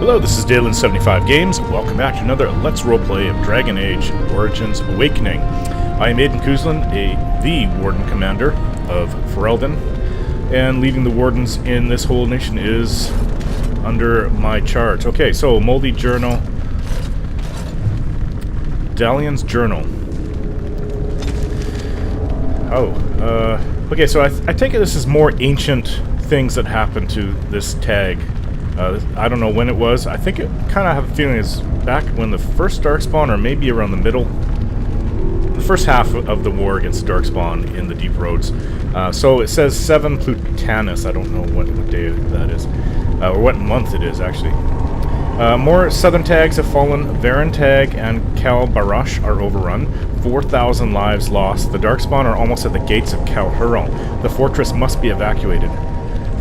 Hello, this is Dalen75 Games, and welcome back to another Let's Roleplay of Dragon Age Origins Awakening. I am Aiden Kuzlin, the Warden Commander of Ferelden, and leading the Wardens in this whole nation is under my charge. Okay, so Moldy Journal. Dalian's Journal. Okay, so I take it this is more ancient things that happened to this tag. I don't know when it was. I think it kind of have a feeling it's back when the first Darkspawn, or maybe around the middle. The first half of the war against the Darkspawn in the Deep Roads. So it says 7 Plutanus. I don't know what day that is. Or what month it is, actually. More southern tags have fallen. Varen Tag and Kal'Hirol are overrun. 4,000 lives lost. The Darkspawn are almost at the gates of Kal'Hirol. The fortress must be evacuated.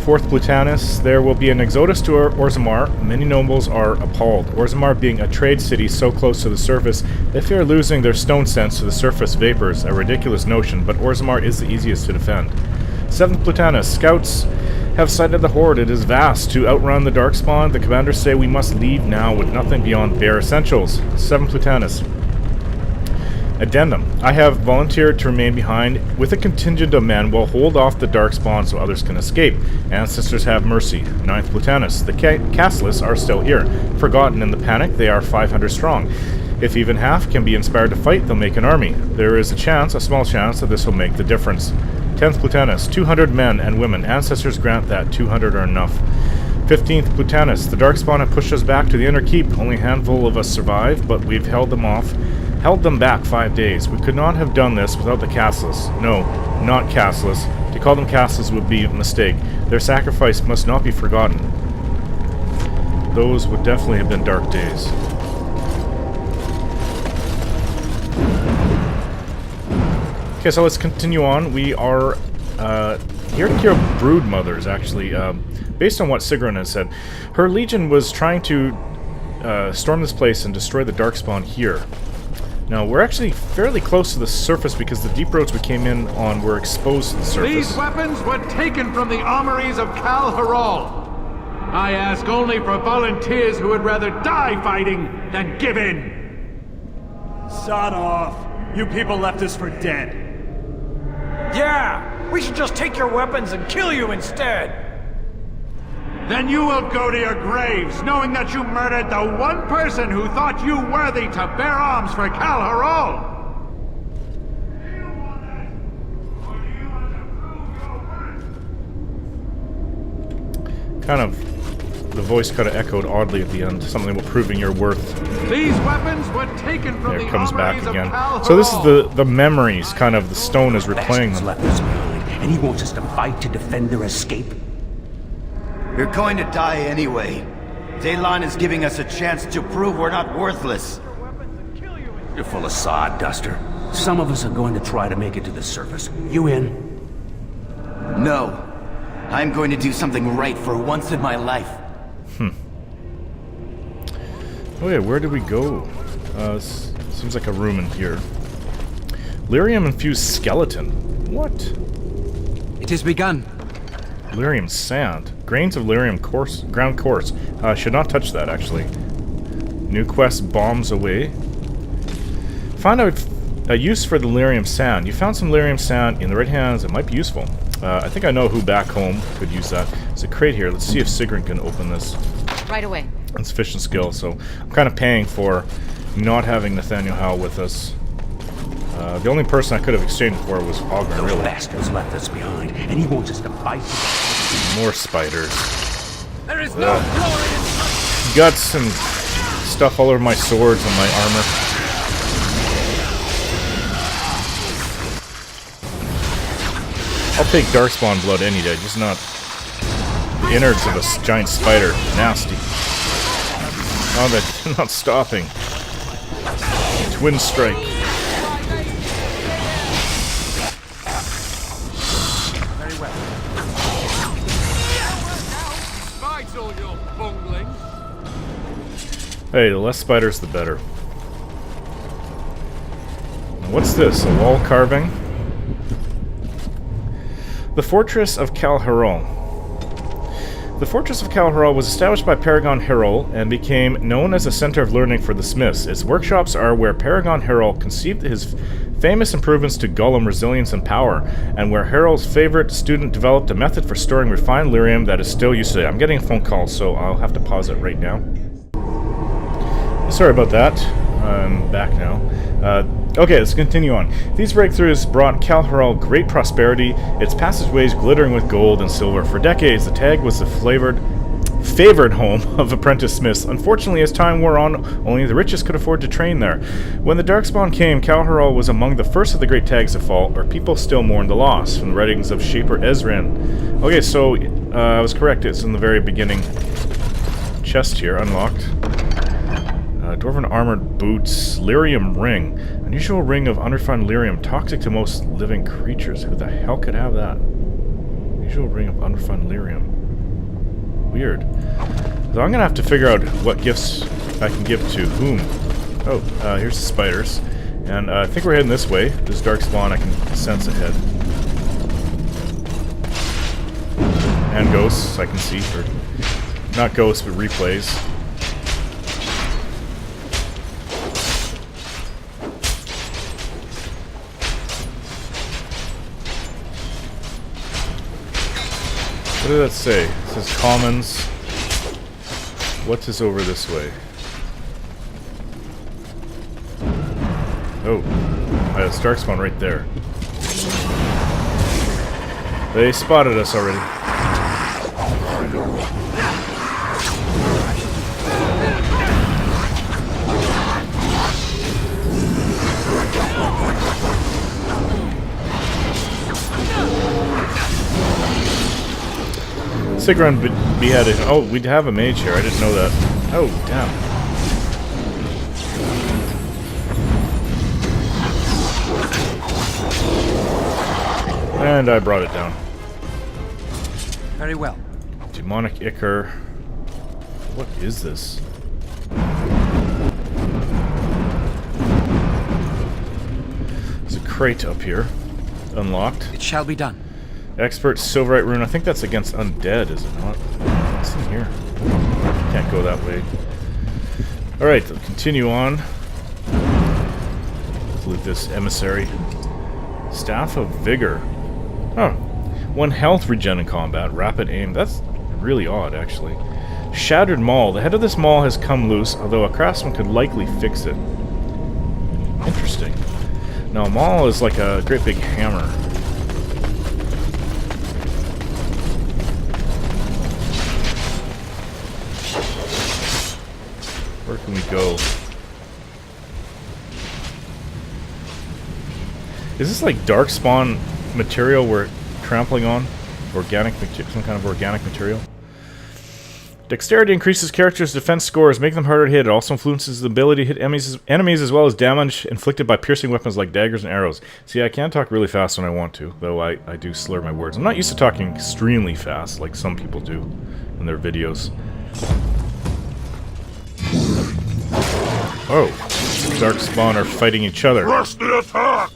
4th Plutanus, there will be an exodus to Orzammar. Many nobles are appalled. Orzammar being a trade city so close to the surface, they fear losing their stone sense to the surface vapors, a ridiculous notion, but Orzammar is the easiest to defend. 7th Plutanus, scouts have sighted the horde. It is vast. To outrun the Darkspawn, the commanders say we must leave now with nothing beyond bare essentials. 7th Plutanus. Addendum. I have volunteered to remain behind with a contingent of men. We'll hold off the Darkspawn so others can escape. Ancestors have mercy. 9th Plutanus. The Castless are still here. Forgotten in the panic, they are 500 strong. If even half can be inspired to fight, they'll make an army. There is a chance, a small chance, that this will make the difference. 10th Plutanus. 200 men and women. Ancestors grant that 200 are enough. 15th Plutanus. The Darkspawn have pushed us back to the inner keep. Only a handful of us survived, but we've held them back 5 days. We could not have done this without the Castless. No, not Castless. To call them Castless would be a mistake. Their sacrifice must not be forgotten. Those would definitely have been dark days. Okay, so let's continue on. We are here to kill brood mothers, actually. Based on what Sigrun has said, her legion was trying to storm this place and destroy the Darkspawn here. Now, we're actually fairly close to the surface because the deep roads we came in on were exposed to the surface. These weapons were taken from the armories of Kal'Hirol. I ask only for volunteers who would rather die fighting than give in. Sod off. You people left us for dead. Yeah, we should just take your weapons and kill you instead. Then you will go to your graves, knowing that you murdered the one person who thought you worthy to bear arms for Kal'Hirol! Kind of, the voice kind of echoed oddly at the end, something about proving your worth. These weapons were taken from there the it comes back again. Kal'Hirol. So this is the memories, kind of, the stone is replaying them. Left us behind, and he wants us to fight to defend their escape. You're going to die anyway. Daylon is giving us a chance to prove we're not worthless. You're full of sod, Duster. Some of us are going to try to make it to the surface. You in? No. I'm going to do something right for once in my life. Oh yeah, where did we go? Seems like a room in here. Lyrium-infused skeleton. What? It has begun. Lyrium sand. Grains of lyrium ground coarse. Should not touch that, actually. New quest, bombs away. Find out a use for the lyrium sand. You found some lyrium sand in the right hands. It might be useful. I think I know who back home could use that. There's a crate here. Let's see if Sigrun can open this. Right away. Insufficient skill, so I'm kind of paying for not having Nathaniel Howell with us. The only person I could have exchanged for was Ogren, Those really. bastards left us behind, and he wants us to fight. More spiders. There is no glory in Guts and stuff all over my swords and my armor. I'll take Darkspawn blood any day, just not the innards of a giant spider. Nasty. Oh, they're not stopping. Twin strike. Very well. Despite all your bungling. Hey, the less spiders, the better. Now, what's this? A wall carving? The Fortress of Kal'Hirol. The fortress of Kal'Hirol was established by Kal'Hirol and became known as a center of learning for the smiths. Its workshops are where Kal'Hirol conceived his famous improvements to golem resilience and power, and where Herol's favorite student developed a method for storing refined lyrium that is still used today. I'm getting a phone call, so I'll have to pause it right now. Sorry about that. I'm back now. Okay, let's continue on. These breakthroughs brought Kal'Hirol great prosperity, its passageways glittering with gold and silver. For decades, the tag was the favored home of apprentice smiths. Unfortunately, as time wore on, only the richest could afford to train there. When the Darkspawn came, Kal'Hirol was among the first of the great tags to fall, where people still mourned the loss, from the writings of Shaper Ezran. Okay, so I was correct, it's in the very beginning. Chest here, unlocked. Dwarven armored boots, lyrium ring. Unusual ring of unrefined lyrium, toxic to most living creatures. Who the hell could have that? Unusual ring of unrefined lyrium. Weird. So I'm gonna have to figure out what gifts I can give to whom. Oh, here's the spiders. And I think we're heading this way. This Darkspawn I can sense ahead. And ghosts I can see. Or not ghosts, but replays. What did that say? It says commons. What is over this way? Oh, there's Darkspawn right there. They spotted us already. Sigrun beheaded. Oh, we'd have a mage here. I didn't know that. Oh, damn. And I brought it down. Very well. Demonic Ichor. What is this? There's a crate up here. Unlocked. It shall be done. Expert Silverite Rune. I think that's against undead, is it not? What's in here? Can't go that way. Alright, let's continue on. Loot this emissary. Staff of Vigor. Huh. 1 health regen in combat. Rapid aim. That's really odd, actually. Shattered Maul. The head of this maul has come loose, although a craftsman could likely fix it. Interesting. Now, a maul is like a great big hammer. Where can we go? Is this like Darkspawn material we're trampling on? Organic, some kind of organic material? Dexterity increases characters' defense scores, making them harder to hit. It also influences the ability to hit enemies as well as damage inflicted by piercing weapons like daggers and arrows. See, I can talk really fast when I want to, though I do slur my words. I'm not used to talking extremely fast like some people do in their videos. Oh, Darkspawn are fighting each other. Press the attack!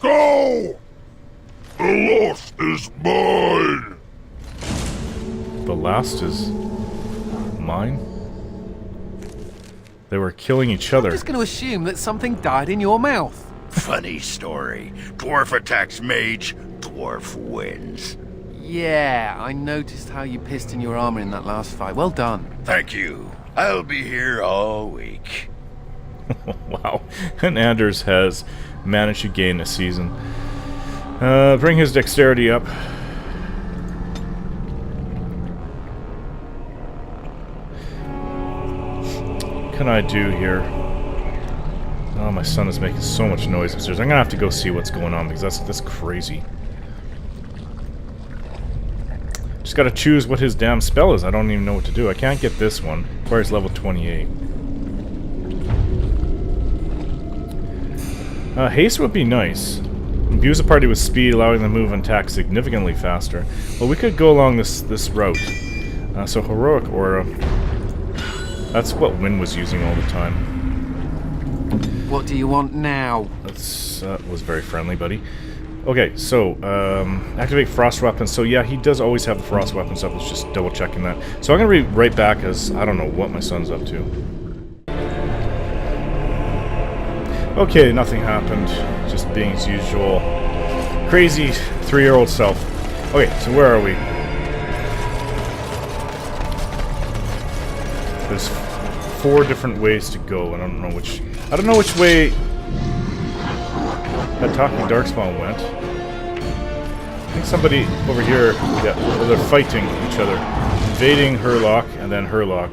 Go! The loss is mine! The last is mine? They were killing each other. I'm just going to assume that something died in your mouth. Funny story. Dwarf attacks mage, dwarf wins. Yeah, I noticed how you pissed in your armor in that last fight. Well done. Thank you. I'll be here all week. Wow. And Anders has managed to gain a season. Bring his dexterity up. What can I do here? Oh, my son is making so much noise upstairs. I'm gonna have to go see what's going on because that's crazy. Just gotta choose what his damn spell is. I don't even know what to do. I can't get this one. Requires level 28. Haste would be nice. Imbues a party with speed, allowing them to move and attack significantly faster. Well, we could go along this route. So Heroic Aura. That's what Wynn was using all the time. What do you want now? That was very friendly, buddy. Okay, so, activate frost weapons. So yeah, he does always have the frost weapons up. Let's just double checking that. So I'm gonna be right back, as I don't know what my son's up to. Okay, nothing happened. Just being his usual crazy 3-year-old self. Okay, so where are we? There's 4 different ways to go, and I don't know which way that talking darkspawn went. I think somebody over here, yeah, they're fighting each other. Invading Herlock, and then Herlock.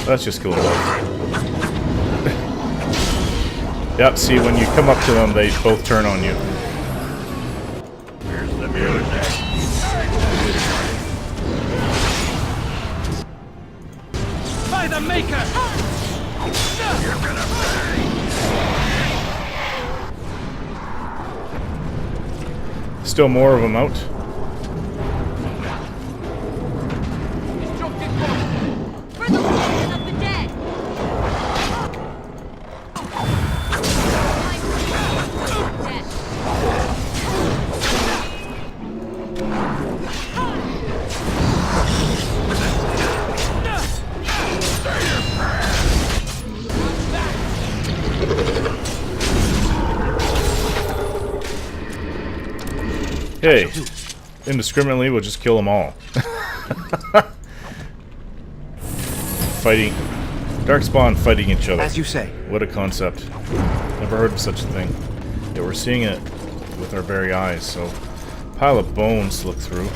Let's just go along. Yep, see, when you come up to them, they both turn on you. Here's the music. By the Maker! You're gonna pay. Still more of them out. For the legend of the dead! Hey, indiscriminately, we'll just kill them all. Fighting. Darkspawn fighting each other. As you say. What a concept. Never heard of such a thing. Yeah, we're seeing it with our very eyes, so... Pile of bones to look through.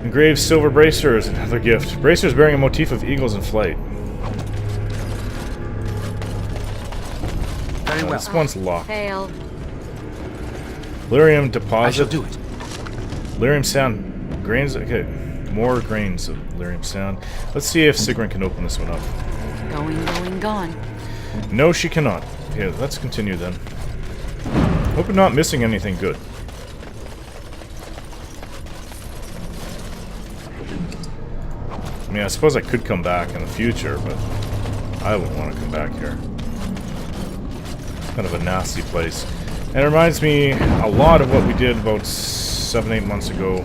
Engraved silver bracers, another gift. Bracers bearing a motif of eagles in flight. Very well. This one's locked. Failed. Lyrium deposit. I shall do it. Lyrium sound. Grains. Okay. More grains of lyrium sound. Let's see if Sigrun can open this one up. Going, gone. No, she cannot. Okay, let's continue then. Hope we're not missing anything good. I mean, I suppose I could come back in the future, but I wouldn't want to come back here. It's kind of a nasty place. And it reminds me a lot of what we did about 7-8 months ago,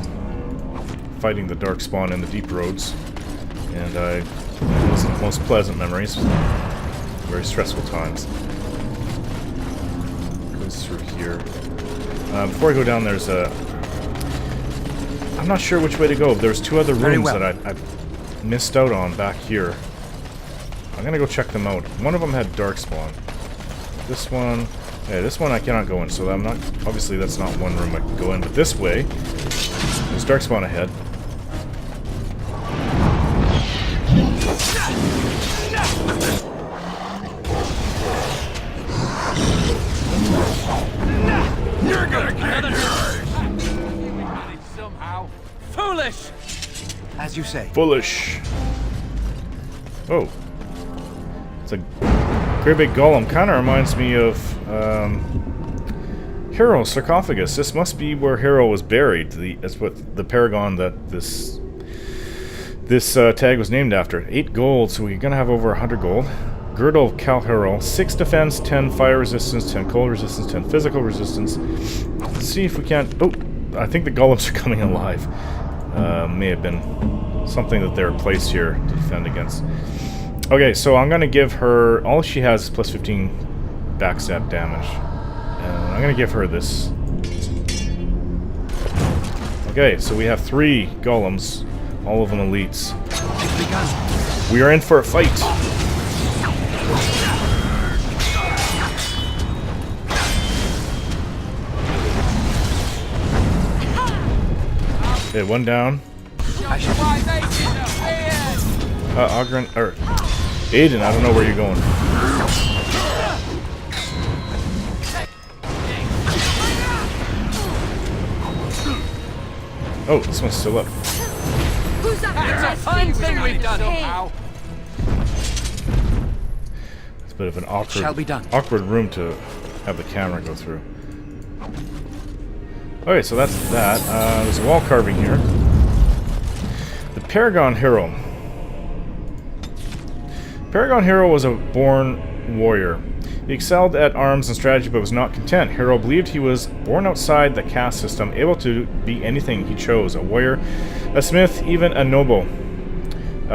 fighting the Darkspawn in the Deep Roads. And it wasn't the most pleasant memories. Very stressful times. Goes through here. Before I go down, there's a... I'm not sure which way to go. There's 2 other rooms that I missed out on back here. I'm gonna go check them out. One of them had Darkspawn. This one... Yeah, this one I cannot go in, so I'm not... Obviously, that's not one room I can go in, but this way, there's Darkspawn ahead. You're gonna get yours. Somehow. Foolish! As you say. Foolish. Oh. It's a great big golem. Kind of reminds me of Kal'Hirol's sarcophagus. This must be where Kal'Hirol was buried. That's what the paragon that this tag was named after. 8 gold, so we're gonna have over 100 gold. Girdle of Kal'Hirol. 6 defense, 10 fire resistance, 10 cold resistance, 10 physical resistance. Let's see if we can't... Oh, I think the golems are coming alive. May have been something that they replaced here to defend against. Okay, so I'm gonna give her... All she has is plus 15 backstab damage. And I'm gonna give her this. Okay, so we have 3 golems. All of them elites. We are in for a fight. Okay, one down. Ogren, or Aiden, I don't know where you're going. Oh, this one's still up. Who's up? It's a fine thing we've done somehow. It's a bit of an Shall be done. awkward room to have the camera go through. Okay, so that's that. There's a wall carving here. The Paragon Hero. Paragon Hero was a born warrior. He excelled at arms and strategy but was not content. Hero believed he was born outside the caste system, able to be anything he chose, a warrior, a smith, even a noble.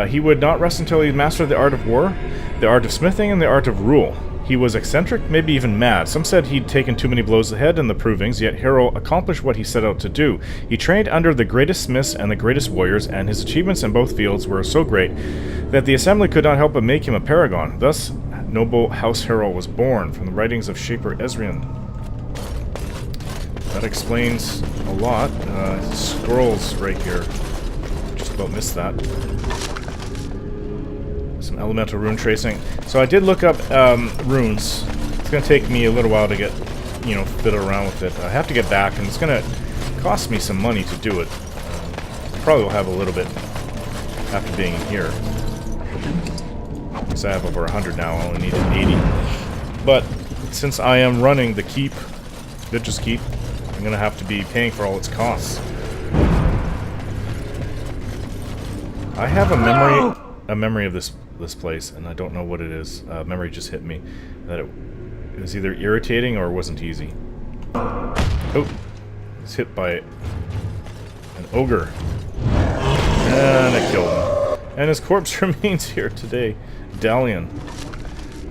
He would not rest until he mastered the art of war, the art of smithing, and the art of rule. He was eccentric, maybe even mad. Some said he'd taken too many blows to the head in the provings, yet Hero accomplished what he set out to do. He trained under the greatest smiths and the greatest warriors, and his achievements in both fields were so great that the Assembly could not help but make him a paragon. Thus, noble House Hero was born from the writings of Shaper Ezrian. That explains a lot. Scrolls right here. Just about missed that. Some elemental rune tracing. So I did look up runes. It's going to take me a little while to get, fiddle around with it. I have to get back, and it's going to cost me some money to do it. Probably will have a little bit after being in here. Because I have over 100 now, I only needed 80. But since I am running the keep, Vigil's Keep, I'm going to have to be paying for all its costs. I have a memory of this place, and I don't know what it is. Memory just hit me that it was either irritating or wasn't easy. Oh, it's hit by an ogre, and it killed him. And his corpse remains here today. Dalian,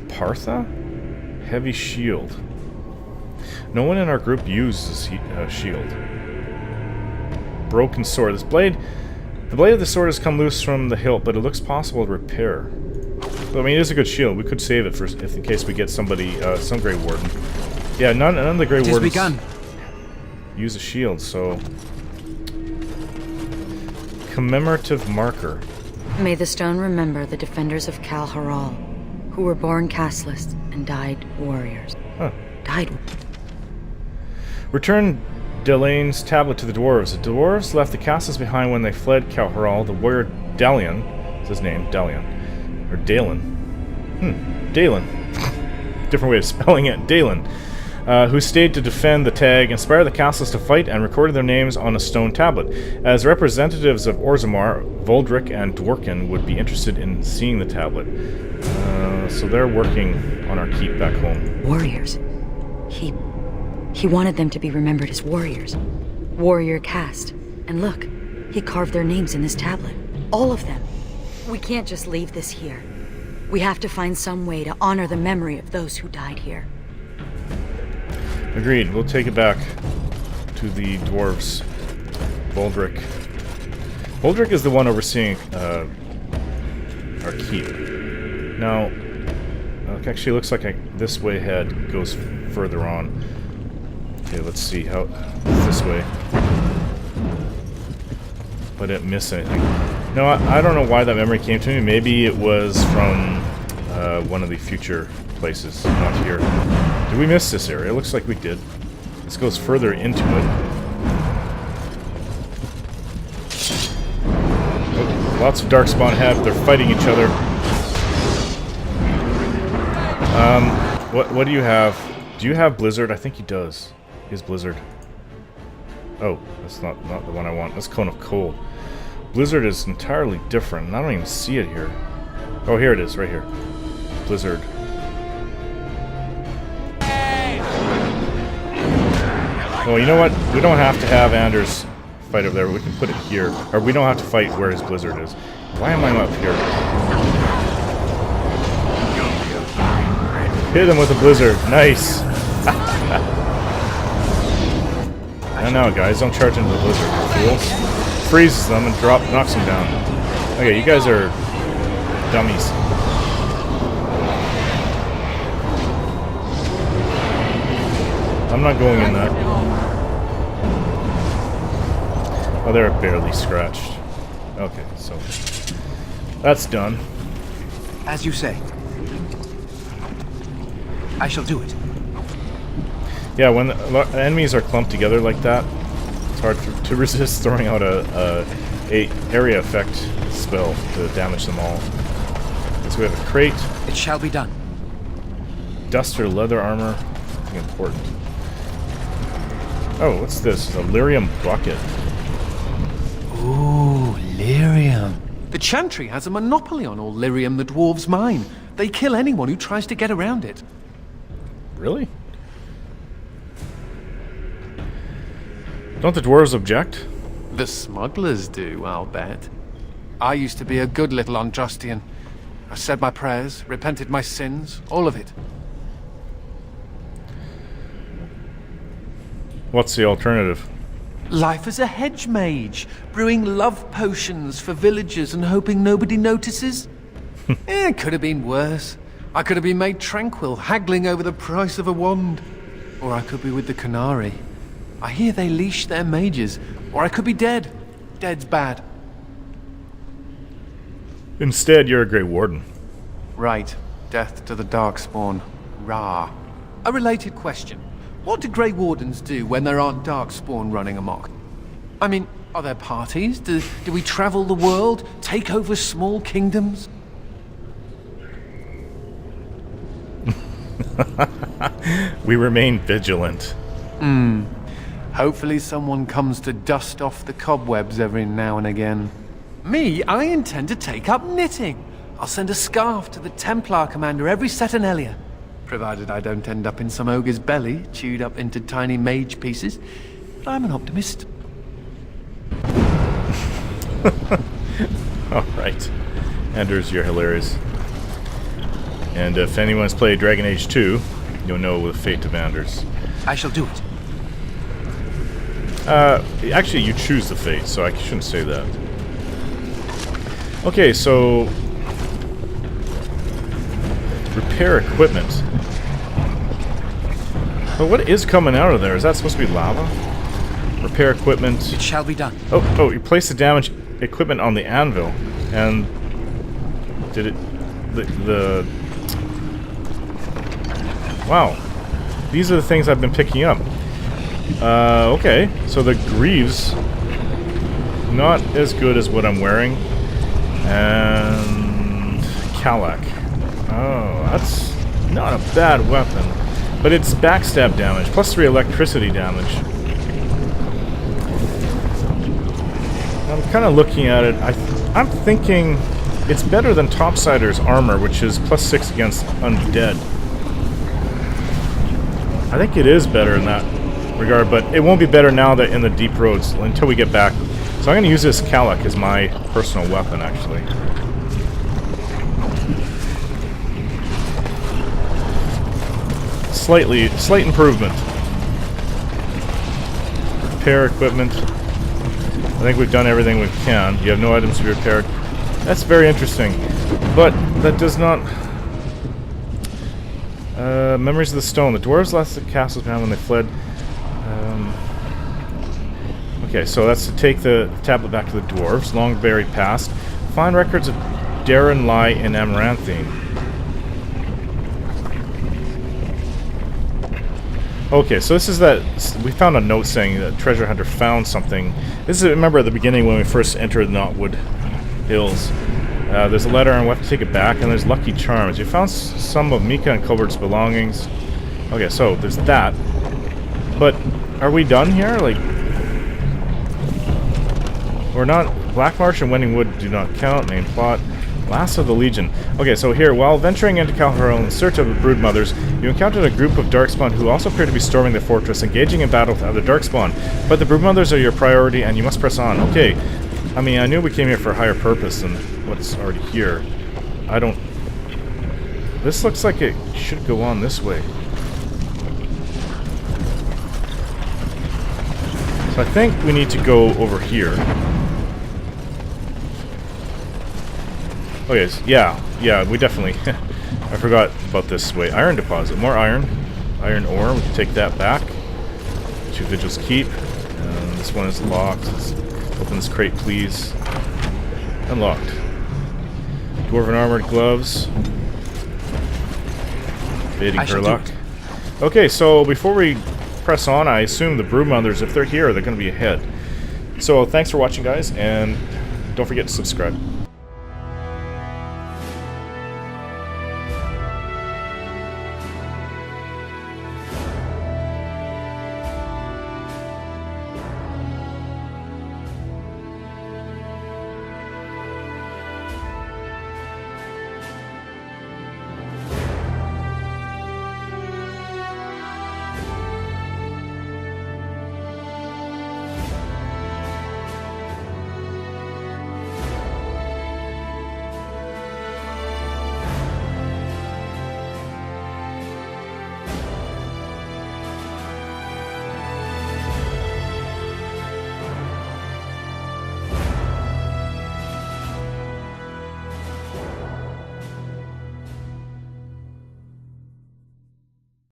Partha, heavy shield. No one in our group uses shield. Broken sword. This blade. The blade of the sword has come loose from the hilt, but it looks possible to repair. So, I mean, it is a good shield. We could save it for in case we get somebody, some Grey Warden. Yeah, none of the Grey Wardens use a shield, so... Commemorative marker. May the stone remember the defenders of Kal'Hirol, who were born casteless and died warriors. Huh. Died. Return Delane's tablet to the dwarves. The dwarves left the castles behind when they fled Kal'Hirol. The warrior Dalian, is his name, Dalian, or Dalen. Dalen. Different way of spelling it. Dalen. Who stayed to defend the tag, inspired the castles to fight, and recorded their names on a stone tablet. As representatives of Orzammar, Voldrick and Dworkin would be interested in seeing the tablet. So they're working on our keep back home. Warriors. He wanted them to be remembered as warriors. Warrior caste. And look, he carved their names in this tablet. All of them. We can't just leave this here. We have to find some way to honor the memory of those who died here. Agreed. We'll take it back to the dwarves. Voldrick. Voldrick is the one overseeing our keep. Now, actually looks like this way ahead goes further on. Okay, let's see how this way. But it didn't miss anything. No, I don't know why that memory came to me. Maybe it was from one of the future places, not here. Did we miss this area? It looks like we did. This goes further into it. Oh, lots of Darkspawn ahead. They're fighting each other. What do you have? Do you have Blizzard? I think he does. He has Blizzard. Oh, that's not the one I want. That's Cone of Cold. Blizzard is entirely different, and I don't even see it here. Oh, here it is, right here. Blizzard. Well, you know what? We don't have to have Anders fight over there. We can put it here. Or we don't have to fight where his Blizzard is. Why am I up here? Hit him with a Blizzard. Nice. I know, guys. Don't charge into the Blizzard, fools. Freezes them and knocks them down. Okay, you guys are dummies. I'm not going in that. Oh, they're barely scratched. Okay, so that's done. As you say. I shall do it. Yeah, when the enemies are clumped together like that, it's hard to resist throwing out a area effect spell to damage them all. So we have a crate. It shall be done. Duster leather armor. Something important. Oh, what's this? A lyrium bucket. Ooh, lyrium. The Chantry has a monopoly on all lyrium the dwarves mine. They kill anyone who tries to get around it. Really? Don't the dwarves object? The smugglers do, I'll bet. I used to be a good little Andrastian. I said my prayers, repented my sins, all of it. What's the alternative? Life as a hedge mage, brewing love potions for villagers and hoping nobody notices. It could have been worse. I could have been made tranquil, haggling over the price of a wand. Or I could be with the Canary. I hear they leash their mages. Or I could be dead. Dead's bad. Instead, you're a Grey Warden. Right. Death to the Darkspawn. Rah. A related question. What do Grey Wardens do when there aren't Darkspawn running amok? I mean, are there parties? Do we travel the world? Take over small kingdoms? We remain vigilant. Hopefully someone comes to dust off the cobwebs every now and again. Me, I intend to take up knitting. I'll send a scarf to the Templar commander every Saturnalia. Provided I don't end up in some ogre's belly, chewed up into tiny mage pieces. But I'm an optimist. Alright. Anders, you're hilarious. And if anyone's played Dragon Age 2, you'll know the fate of Anders. I shall do it. Actually, you choose the fate, so I shouldn't say that. Okay, so... repair equipment. But what is coming out of there? Is that supposed to be lava? Repair equipment. It shall be done. Oh, you place the damaged equipment on the anvil, and... did it... the... Wow. These are the things I've been picking up. Okay. So the greaves, not as good as what I'm wearing. And... Kal'Hirol. Oh, that's not a bad weapon. But it's backstab damage, plus 3 electricity damage. I'm kind of looking at it. I'm thinking it's better than Topsider's armor, which is plus 6 against undead. I think it is better in that regard, but it won't be better now that in the deep roads until we get back. So I'm going to use this Kal'Hirol as my personal weapon, actually. Slight improvement. Repair equipment. I think we've done everything we can. You have no items to be repaired. That's very interesting. But that does not... memories of the stone. The dwarves left the castles behind when they fled. Okay, so that's to take the tablet back to the dwarves. Long buried past. Find records of Darren lie in Amaranthine. Okay, so this is that... we found a note saying that Treasure Hunter found something. This is, remember, at the beginning when we first entered Knotwood Hills. There's a letter and we'll have to take it back, and there's Lucky Charms. You found some of Mika and Culbert's belongings. Okay, so there's that. But are we done here? Like, we're not... Blackmarsh and Wending Wood do not count. Main plot. Last of the Legion. Okay, so here, while venturing into Kal'Hirol in search of the Broodmothers, you encountered a group of Darkspawn who also appear to be storming the fortress, engaging in battle with other Darkspawn. But the Broodmothers are your priority, and you must press on. Okay. I mean, I knew we came here for a higher purpose than what's already here. I don't... This looks like it should go on this way. So I think we need to go over here. Oh yes, yeah, we definitely... I forgot about this way. Iron deposit. More iron. Iron ore. We can take that back. 2 Vigils Keep. And this one is locked. Let's open this crate, please. Unlocked. Dwarven armored gloves. Baiting Herlock. Okay, so before we press on, I assume the Broodmothers, if they're here, they're going to be ahead. So thanks for watching, guys, and don't forget to subscribe.